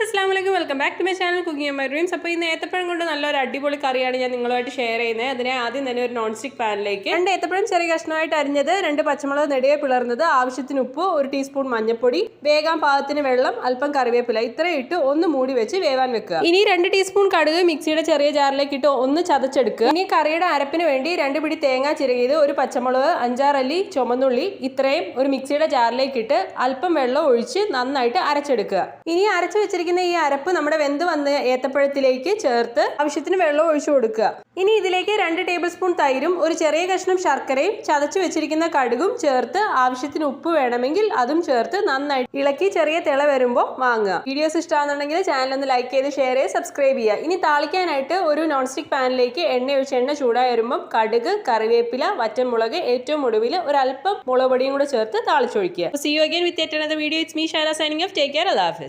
Guys, അസ്സലാമു അലൈക്കും. Welcome back to my channel cooking my dreams. അപ്പോൾ ഇന്ന് ഏത്തപ്പഴം കൊണ്ട് നല്ലൊരു അടിപൊളി കറിയാണ് ഞാൻ നിങ്ങളുമായിട്ട് ഷെയർ ചെയ്യുന്നത്. അതിനെ ആദ്യം തന്നെ ഒരു നോൺ സ്റ്റിക് പാനിലേക്ക് 2 ഏത്തപ്പഴം ചെറിയ കഷ്ണമായിട്ട് അരിഞ്ഞത്, 2 പച്ചമുളക് നെടുകെ പിളർന്നത്, ആവശ്യത്തിന് ഉപ്പ്, 1 ടീസ്പൂൺ മഞ്ഞൾപ്പൊടി, വേകാൻ പാകത്തിന് വെള്ളം, അല്പം കറിവേപ്പില, ഇത്രയും ഇട്ട് ഒന്ന് മൂടി വെച്ച് വേവാൻ വെക്കുക. ഇനി 2 ടീസ്പൂൺ കടുക് മിക്സിയുടെ ചെറിയ ജാറിലേക്ക് ഇട്ട് ഒന്ന് ചതച്ചെടുക്കുക. ഇനി കറിയുടെ അരപ്പിന് വേണ്ടി 2 പിടി തേങ്ങ ചിരകിയത്, 1 പച്ചമുളക്, 5-6 അല്ലി ചുമന്നുള്ളി, ഇത്രയും ഒരു മിക്സിയുടെ ജാറിലേക്ക് ഇട്ട് അല്പം വെള്ളം ഒഴിച്ച് നന്നായിട്ട് അരച്ചെടുക്കുക. ഇനി അരച്ചു വെച്ചിരിക്കുന്ന ഈ അരപ്പ് നമ്മുടെ വെന്ത് വന്ന ഏത്തപ്പഴത്തിലേക്ക് ചേർത്ത് ആവശ്യത്തിന് വെള്ളം ഒഴിച്ചു കൊടുക്കുക. ഇനി ഇതിലേക്ക് 2 ടേബിൾ സ്പൂൺ തൈരും, ഒരു ചെറിയ കഷ്ണം ശർക്കരയും, ചതച്ചു വെച്ചിരിക്കുന്ന കടുകും ചേർത്ത് ആവശ്യത്തിന് ഉപ്പ് വേണമെങ്കിൽ അതും ചേർത്ത് നന്നായിട്ട് ഇളക്കി ചെറിയ തിള വരുമ്പോൾ വാങ്ങുക. വീഡിയോസ് ഇഷ്ടമാണെന്നുണ്ടെങ്കിൽ ചാനൽ ഒന്ന് ലൈക്ക് ചെയ്ത് ഷെയർ ചെയ്ത് സബ്സ്ക്രൈബ് ചെയ്യുക. ഇനി താളിക്കാനായിട്ട് ഒരു നോൺ സ്റ്റിക് പാനിലേക്ക് എണ്ണ ഒഴിച്ച് എണ്ണ ചൂടായി വരുമ്പോൾ കടുക്, കറിവേപ്പില, വറ്റൻമുളക്, ഏറ്റവും ഒടുവിൽ ഒരല്പം മുളക് പൊടിയും കൂടെ ചേർത്ത് താളിച്ചൊഴിക്കുക. See you again with yet another video. It's me Shaila signing off. Take care. Allah Hafiz.